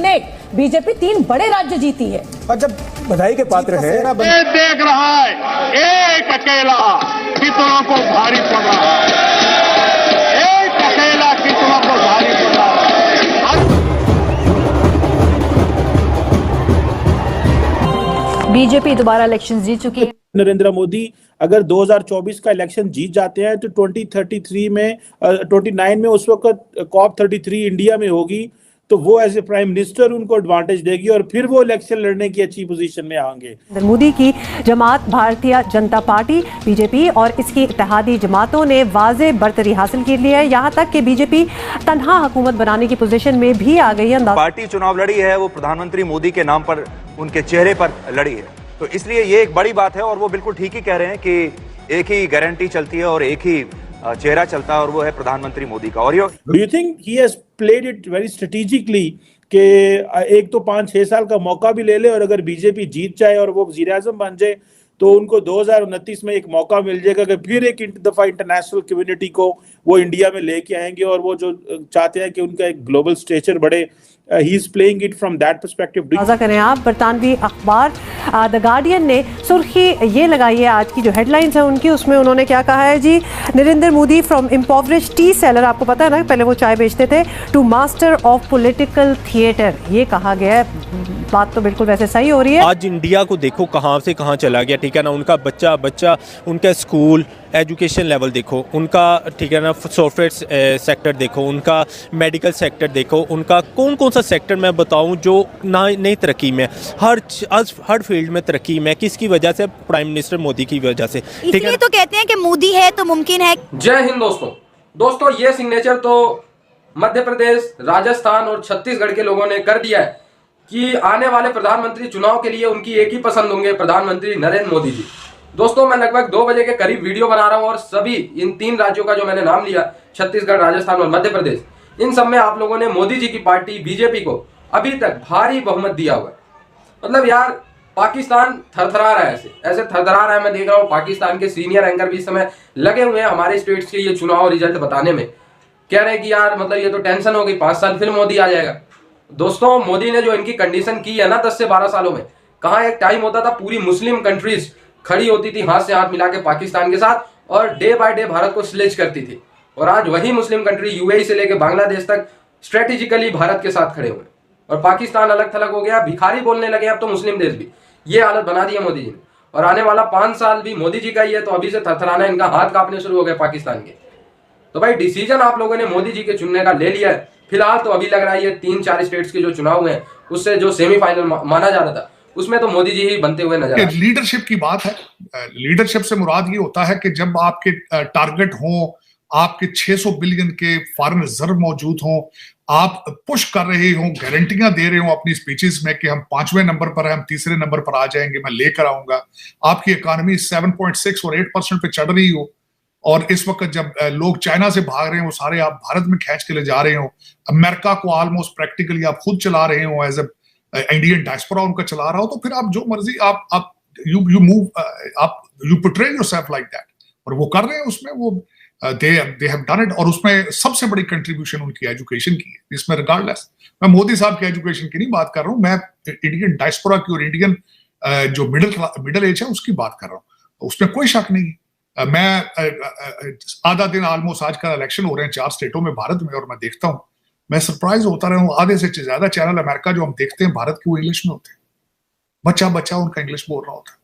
3 BJP 3 बड़े राज्य जीती है। और जब बधाई के पात्र है देख रहा है एक अकेला कितनों को भारी पड़ रहा है, एक अकेला कितनों को भारी पड़ रहा है। बीजेपी दोबारा इलेक्शन जीत चुकी है। नरेंद्र मोदी अगर 2024 का इलेक्शन जीत जाते हैं तो 2033 में 29 में उस वक्त COP33 इंडिया में होगी, तो वो एज ए प्राइम मिनिस्टर उनको एडवांटेज देगी और फिर वो इलेक्शन लड़ने की अच्छी पोजीशन में आएंगे। मोदी की जमात भारतीय जनता पार्टी बीजेपी और इसकी इत्तेहादी जमातों ने वाज़े बरतरी हासिल कर ली है। यहाँ तक कि बीजेपी तन्हा हुकूमत बनाने की पोजीशन में भी आ गई है। पार्टी चुनाव लड़ी है वो प्रधानमंत्री मोदी के नाम पर, उनके चेहरे पर लड़ी है, तो इसलिए ये एक बड़ी बात है और वो बिल्कुल ठीक ही कह रहे हैं कि एक ही गारंटी चलती है और एक ही चेहरा चलता है और वो है प्रधानमंत्री मोदी का। और do you think he has played it very strategically कि एक तो 5-6 साल का मौका भी ले ले और अगर बीजेपी जीत जाए और वो वज़ीर आज़म बन जाए तो उनको 2029 में एक मौका मिल जाएगा कि फिर एक दफा इंटरनेशनल कम्युनिटी को वो इंडिया में लेके आएंगे और वो जो चाहते हैं कि उनका एक ग्लोबल स्टेचर बढ़े, he is playing it from that perspective. ताज़ा करें आप, बरतानवी अखबार द गार्डियन ने सुर्खी ये लगाई है आज की जो हेडलाइंस है उनकी, उसमें उन्होंने क्या कहा है जी, Narendra Modi from impoverished tea seller, आपको पता है ना पहले वो चाय बेचते थे, to master of political theatre, ये कहा गया है। बात तो बिल्कुल वैसे सही हो रही है। आज इंडिया को देखो कहाँ से कहाँ चला गया, ठीक है ना, उनका बच्चा उनका स्कूल एजुकेशन लेवल देखो उनका, ठीक है ना, सॉफ्टवेयर सेक्टर देखो उनका, मेडिकल सेक्टर देखो उनका, कौन कौन सा सेक्टर मैं बताऊं जो नई तरक्की में, हर फील्ड में तरक्की में, किसकी वजह से? प्राइम मिनिस्टर मोदी की वजह से। ठीक है, तो कहते हैं कि मोदी है तो मुमकिन है। जय हिंद दोस्तों ये सिग्नेचर तो मध्य प्रदेश, राजस्थान और छत्तीसगढ़ के लोगों ने कर दिया है कि आने वाले प्रधानमंत्री चुनाव के लिए उनकी एक ही पसंद होंगे, प्रधानमंत्री नरेंद्र मोदी जी। दोस्तों मैं लगभग 2 बजे के करीब वीडियो बना रहा हूं और सभी इन 3 राज्यों का जो मैंने नाम लिया, छत्तीसगढ़, राजस्थान और मध्य प्रदेश, इन सब में आप लोगों ने मोदी जी की पार्टी बीजेपी को अभी तक भारी बहुमत दिया हुआ है। मतलब यार पाकिस्तान थरथरा रहा है, ऐसे थरथरा रहा है। मैं देख रहा हूँ पाकिस्तान के सीनियर एंकर भी इस समय लगे हुए हैं हमारे स्टेट्स के ये चुनाव रिजल्ट बताने में, कह रहे हैं कि यार मतलब ये तो टेंशन हो गई, 5 साल फिर मोदी आ जाएगा। दोस्तों मोदी ने जो इनकी कंडीशन की है ना 10 से 12 सालों में, कहाँ एक टाइम होता था पूरी मुस्लिम कंट्रीज खड़ी होती थी हाथ से हाथ मिला के पाकिस्तान के साथ और डे बाय डे भारत को स्लेज करती थी, और आज वही मुस्लिम कंट्री यूएई से लेकर बांग्लादेश तक स्ट्रेटेजिकली भारत के साथ खड़े हुए और पाकिस्तान अलग थलग हो गया, भिखारी बोलने लगे अब तो मुस्लिम देश भी। ये हालत बना दी है मोदी जी ने, और आने वाला 5 साल भी मोदी जी का ही है, तो अभी से थरथराना, इनका हाथ कांपने शुरू हो गए पाकिस्तान के। तो भाई डिसीजन आप लोगों ने मोदी जी के चुनने का ले लिया है। फिलहाल तो अभी लग रहा है ये 3-4 स्टेट्स के जो चुनाव हुए उससे जो सेमीफाइनल माना जा रहा था उसमें तो मोदी जी ही बनते हुए नजर आ रहे हैं। लीडरशिप की बात है। लीडरशिप से मुराद ये होता है कि जब आपके टारगेट हो, आपके 600 बिलियन के फॉरेन रिजर्व मौजूद हो, आप पुश कर रहे हो, गारंटियां दे रहे हो अपनी स्पीचेस में कि हम 5वें नंबर पर हैं, हम 3रे नंबर पर आ जाएंगे, मैं लेकर आऊंगा, आपकी इकोनॉमी 7.6 और 8% पे चढ़ रही हो, और इस वक्त जब लोग चाइना से भाग रहे हो सारे आप भारत में खींच के ले जा रहे हो, अमेरिका को ऑलमोस्ट प्रैक्टिकली आप खुद चला रहे हो, एज इंडियन डायस्पोरा उनका चला रहा हो, तो फिर आप जो मर्जी आप यू मूव, आप you portray yourself like that, और वो कर रहे हैं। उसमें वो दे हैव डन इट, और उसमें सबसे बड़ी कंट्रीब्यूशन उनकी एजुकेशन की है। इसमें रिगार्डलेस मैं मोदी साहब की एजुकेशन की नहीं बात कर रहा हूँ, मैं इंडियन डायस्पोरा की और इंडियन जो मिडिल एज है उसकी बात कर रहा हूँ। उसमें कोई शक नहीं। मैं आधा दिन ऑलमोस्ट आज का इलेक्शन हो रहे हैं 4 स्टेटों में भारत में, और मैं देखता हूँ, मैं सरप्राइज होता रहा हूँ, आधे से ज्यादा चैनल अमेरिका जो हम देखते हैं भारत के वो इंग्लिश में होते हैं, बच्चा उनका इंग्लिश बोल रहा होता है।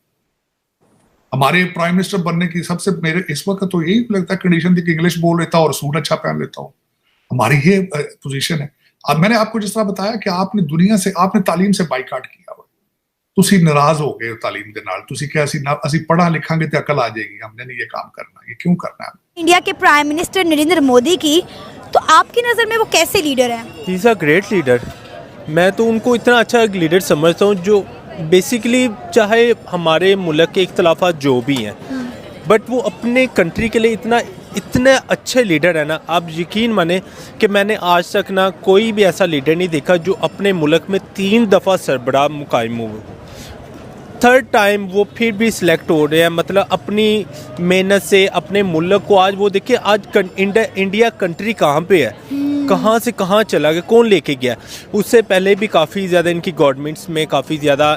हमारे प्राइम मिनिस्टर बनने की सबसे मेरे इस वक्त तो यही लगता है कंडीशन थी कि इंग्लिश बोल लेता हूँ और सूट अच्छा पहन लेता हूँ, हमारी ये पोजीशन है। अब मैंने आपको जिस तरह बताया कि आपने दुनिया से, आपने तालीम से बाइकाट किया, तुसी नाराज हो गए तालीम के नाल, तुसी क्या असी पढ़ा लिखांगे तो अकल आ जाएगी, हमने नहीं ये काम करना, ये क्यों करना है? इंडिया के प्राइम मिनिस्टर नरेंद्र मोदी की, तो आपकी नजर में वो कैसे लीडर हैं? He is a great leader. मैं तो उनको इतना अच्छा लीडर समझता हूँ जो बेसिकली चाहे हमारे मुल्क के इख्तलाफात जो भी हैं, बट वो अपने कंट्री के लिए इतने अच्छे लीडर है ना, आप यकीन माने कि मैंने आज तक ना कोई भी ऐसा लीडर नहीं देखा जो अपने मुल्क में 3 दफ़ा सरबराह मुकाम हुए, 3rd टाइम वो फिर भी सिलेक्ट हो रहे हैं। मतलब अपनी मेहनत से अपने मुल्क को, आज वो देखिए आज इंडिया कंट्री कहाँ पे है, कहाँ से कहाँ चला गया, कौन लेके गया। उससे पहले भी काफ़ी ज़्यादा इनकी गवर्नमेंट्स में काफ़ी ज़्यादा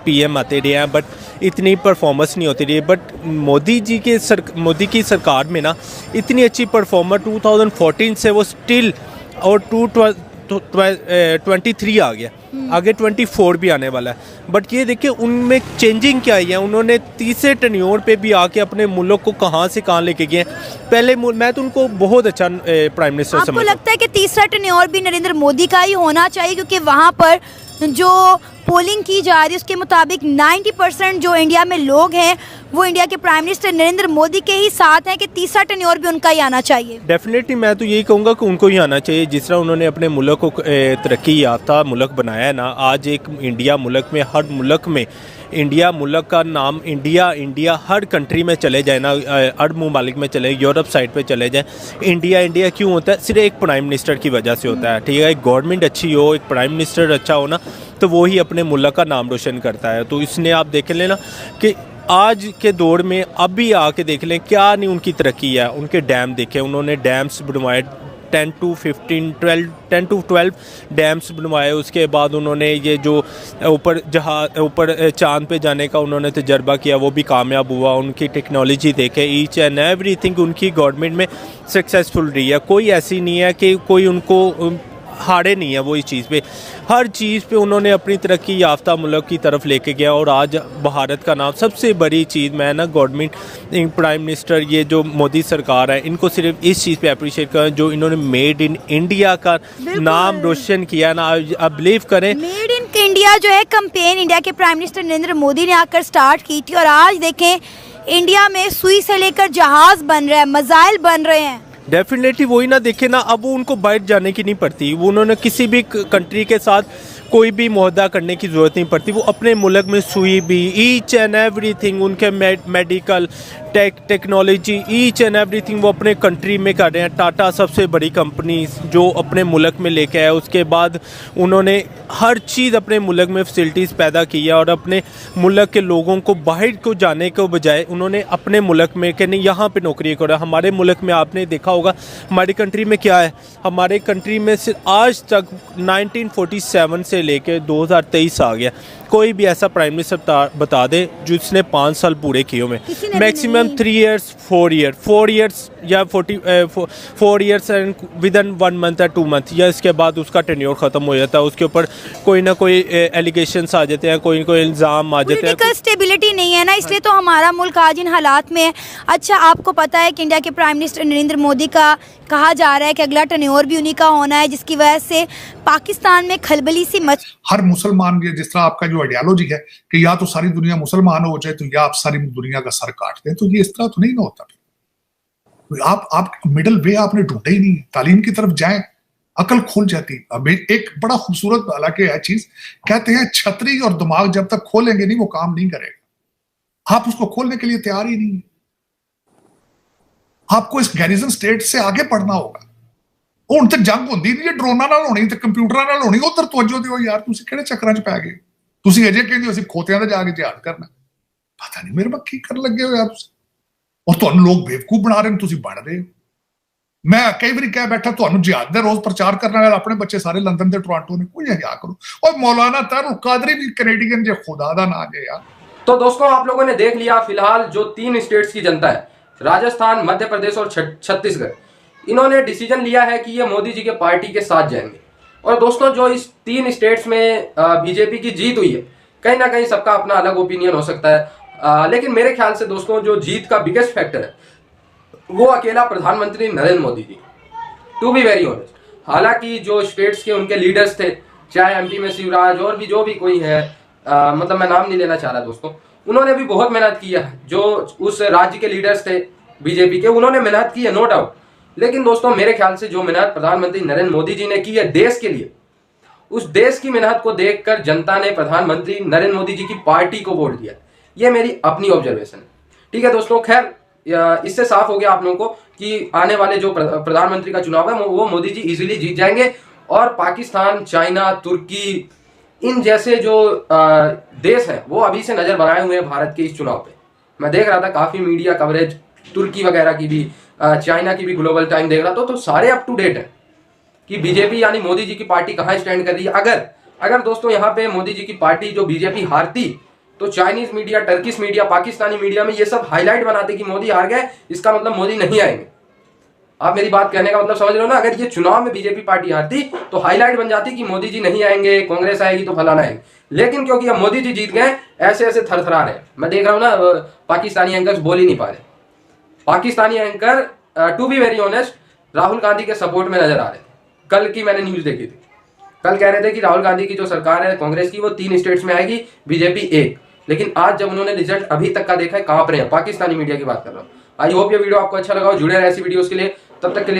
पीएम आते रहे हैं, बट इतनी परफॉर्मेंस नहीं होती रही। बट मोदी की सरकार में ना इतनी अच्छी परफॉर्मेंस 2014 से वो स्टिल, और 23 आ गया, आगे 24 भी आने वाला है। बट ये देखिए उनमें चेंजिंग क्या आई है। उन्होंने तीसरे टर्न्योर पे भी आके अपने मुल्क को कहाँ से कहाँ लेके गए। पहले मैं तो उनको बहुत अच्छा प्राइम मिनिस्टर समझता हूं। आपको लगता है कि तीसरा टर्न्योर भी नरेंद्र मोदी का ही होना चाहिए, क्योंकि वहाँ पर जो पोलिंग की जा रही है उसके मुताबिक 90% जो इंडिया में लोग हैं वो इंडिया के प्राइम मिनिस्टर नरेंद्र मोदी के ही साथ हैं, कि तीसरा टर्न्योर भी उनका ही आना चाहिए? डेफिनेटली मैं तो यही कहूँगा कि उनको ही आना चाहिए। जिस तरह उन्होंने अपने मुल्क को तरक्की याफ्ता मुल्क बनाया है ना, आज एक इंडिया मुल्क में, हर मुल्क में इंडिया मुल्क का नाम इंडिया हर कंट्री में चले जाए ना, हर ममालिक में चले, यूरोप साइड पे चले जाए, इंडिया क्यों होता है? सिर्फ एक प्राइम मिनिस्टर की वजह से होता है। ठीक है, एक गवर्नमेंट अच्छी हो, एक प्राइम मिनिस्टर अच्छा हो ना, तो वो ही अपने मुल्क का नाम रोशन करता है। तो इसने आप देख लेना कि आज के दौर में अब भी आके देख लें क्या नहीं उनकी तरक्की है। उनके डैम देखें, उन्होंने डैम्स बनवाए 10 to 12 डैम्स बनवाए। उसके बाद उन्होंने ये जो ऊपर चांद पे जाने का उन्होंने तजर्बा किया, वो भी कामयाब हुआ। उनकी टेक्नोलॉजी देखे, ईच एंड एवरीथिंग उनकी गवर्नमेंट में सक्सेसफुल रही है। कोई ऐसी नहीं है कि कोई उनको हारे नहीं है वो इस चीज़ पे, हर चीज़ पे उन्होंने अपनी तरक्की याफ्ता मुल्क की तरफ लेके गया। और आज भारत का नाम, सबसे बड़ी चीज़ मैं ना गवर्नमेंट, प्राइम मिनिस्टर, ये जो मोदी सरकार है, इनको सिर्फ इस चीज़ पे अप्रिशिएट करें जो इन्होंने मेड इन इंडिया का नाम रोशन किया ना। आप बिलीव करें, मेड इन इंडिया जो है कैंपेन इंडिया के प्राइम मिनिस्टर नरेंद्र मोदी ने आकर स्टार्ट की थी, और आज देखें इंडिया में सुई से लेकर जहाज़ बन रहा है, मिसाइल बन रहे हैं। डेफिनेटली वही ना, देखे ना, अब वो उनको बाहर जाने की नहीं पड़ती। वो उन्होंने किसी भी कंट्री के साथ कोई भी मुआहदा करने की ज़रूरत नहीं पड़ती। वो अपने मुल्क में सुई भी, ईच एंड एवरीथिंग, उनके medical technology, each and everything वो अपने कंट्री में कर रहे हैं। टाटा सबसे बड़ी कंपनी जो अपने मुल्क में लेके आया, उसके बाद उन्होंने हर चीज़ अपने मुल्क में फैसिलिटीज़ पैदा की है। और अपने मुल्क के लोगों को बाहर को जाने के बजाय उन्होंने अपने मुल्क में कि नहीं यहाँ पे नौकरी करो। हमारे मुल्क में आपने देखा होगा हमारी कंट्री में क्या है, हमारे कंट्री में सिर्फ आज तक 1947 से लेकर 2023 आ गया, कोई भी ऐसा प्राइम मिनिस्टर बता दे जिसने 5 साल पूरे किए हुए। मैक्सिमम 3 years 4 years या 4 years and with in 1 month या 2 month, या इसके बाद उसका टेन्योर ख़त्म हो जाता है। उसके ऊपर कोई ना कोई एलिगेशंस आ जाते हैं, कोई इल्ज़ाम आ जाते हैं। पॉलिटिकल स्टेबिलिटी नहीं है ना, इसलिए तो हमारा मुल्क आज इन हालात में है। अच्छा, आपको पता है कि इंडिया के प्राइम मिनिस्टर नरेंद्र मोदी का कहा जा रहा है कि अगला टर्न्योर भी उन्हीं का होना है, जिसकी वजह से पाकिस्तान में खलबली सी मच। हर मुसलमान के, जिस तरह आपका जो आइडियोलॉजी है कि या तो सारी दुनिया मुसलमान हो जाए तो या आप सारी दुनिया का सर काट दें, तो ये इस तरह तो नहीं ना होता। आप मिडिल वे आपने ढूंढा ही नहीं। तालीम की तरफ जाएं, अकल खुल जाती। अब एक बड़ा खूबसूरत हालांकि है चीज, कहते हैं छतरी और दिमाग जब तक खोलेंगे नहीं वो काम नहीं करेगा। आप उसको खोलने के लिए तैयार ही नहीं। आपको इस गैरिजन स्टेट से आगे बढ़ना होगा। ਹੁਣ ਤੇ ਜੰਗ ਹੁੰਦੀ ਨਹੀਂ, ਡਰੋਨਾਂ ਨਾਲ ਹੋਣੀ ਤੇ ਕੰਪਿਊਟਰਾਂ ਨਾਲ ਹੋਣੀ। ਉਧਰ ਤਵੱਜੋ ਦਿਓ ਯਾਰ, ਤੁਸੀਂ ਕਿਹੜੇ ਚੱਕਰਾਂ 'ਚ ਪੈ ਗਏ? ਤੁਸੀਂ ਅਜੇ ਕਹਿੰਦੇ ਅਸੀਂ ਖੋਤਿਆਂ ਤੇ ਜਾ ਕੇ ਜਿਹਾਦ ਕਰਨਾ। ਪਤਾ ਨਹੀਂ ਮੇਰੇ ਕੀ ਕਰਨ ਲੱਗੇ ਹੋ ਯਾਰ ਤੁਸੀਂ। ਔਰ ਤੁਹਾਨੂੰ ਲੋਕ ਬੇਵਕੂਫ ਬਣਾ ਰਹੇ ਨੇ, ਤੁਸੀਂ ਬਣ ਰਹੇ ਹੋ। ਮੈਂ ਕਈ ਵਾਰੀ ਕਹਿ ਬੈਠਾ ਤੁਹਾਨੂੰ ਜਿਹਾਦ ਦਾ ਰੋਜ਼ ਪ੍ਰਚਾਰ ਕਰਨ ਵਾਲੇ ਆਪਣੇ ਬੱਚੇ ਸਾਰੇ ਲੰਦਨ ਤੇ ਟੋਰਾਂਟੋ ਨੇ, ਕੋਈ ਹਯਾ ਕਰੋ। और मौलाना तारुल कादरी भी कैनेडियन जे खुदा दा ना जे यार। तो दोस्तों आप लोगों ने देख लिया फिलहाल जो 3 स्टेट्स की जनता है, राजस्थान, मध्य प्रदेश और छत्तीसगढ़, इन्होंने डिसीजन लिया है कि ये मोदी जी के पार्टी के साथ जाएंगे। और दोस्तों जो इस 3 स्टेट्स में बीजेपी की जीत हुई है, कहीं ना कहीं सबका अपना अलग ओपिनियन हो सकता है, लेकिन मेरे ख्याल से दोस्तों जो जीत का बिगेस्ट फैक्टर है वो अकेला प्रधानमंत्री Narendra Modi ji, to be very honest. हालांकि जो स्टेट्स के उनके लीडर्स थे, चाहे एमपी में शिवराज और भी जो भी कोई है, मतलब मैं नाम नहीं लेना चाह रहा दोस्तों, उन्होंने भी बहुत मेहनत की है। जो उस राज्य के लीडर्स थे बीजेपी के, उन्होंने मेहनत की है, नो डाउट। लेकिन दोस्तों मेरे ख्याल से जो मेहनत प्रधानमंत्री नरेंद्र मोदी जी ने की है देश के लिए, उस देश की मेहनत को देखकर जनता ने प्रधानमंत्री नरेंद्र मोदी जी की पार्टी को वोट दिया। ये मेरी अपनी ऑब्जर्वेशन है। ठीक है दोस्तों, खैर इससे साफ हो गया आप लोगों को कि आने वाले जो प्रधानमंत्री का चुनाव है वो मोदी जी इजीली जीत जाएंगे। और पाकिस्तान, चाइना, तुर्की, इन जैसे जो देश हैं वो अभी से नजर बनाए हुए हैं भारत के इस चुनाव पे। मैं देख रहा था काफी मीडिया कवरेज तुर्की वगैरह की भी, चाइना की भी, ग्लोबल टाइम देख रहा था, तो सारे अप टू डेट है। कि बीजेपी यानी मोदी जी की पार्टी कहाँ स्टैंड कर रही है। अगर दोस्तों यहाँ पे मोदी जी की पार्टी जो बीजेपी हारती तो Chinese media, Turkish media, Pakistani media में ये सब हाईलाइट बनाते कि मोदी हार गए, इसका मतलब मोदी नहीं आएंगे। आप मेरी बात कहने का मतलब समझ रहे हो ना। अगर ये चुनाव में बीजेपी पार्टी हारती तो हाईलाइट बन जाती कि मोदी जी नहीं आएंगे, कांग्रेस आएगी तो फलाना आएगी। लेकिन क्योंकि अब मोदी जी जीत गए, ऐसे ऐसे थरथरा रहे। मैं देख रहा हूँ ना, पाकिस्तानी एंकर्स बोल ही नहीं पा रहे। Pakistani anchor to be very honest Rahul Gandhi के सपोर्ट में नजर आ रहे थे। कल की मैंने न्यूज देखी थी, कल कह रहे थे कि राहुल गांधी की जो सरकार है कांग्रेस की वो 3 स्टेट्स में आएगी, बीजेपी 1। लेकिन आज जब उन्होंने रिजल्ट अभी तक का देखा है, कांप रहे हैं। पाकिस्तानी मीडिया की बात कर रहा हूँ। आई होप ये वीडियो आपको अच्छा लगा हो। जुड़े रहे ऐसी वीडियोस के लिए, तब तक के लिए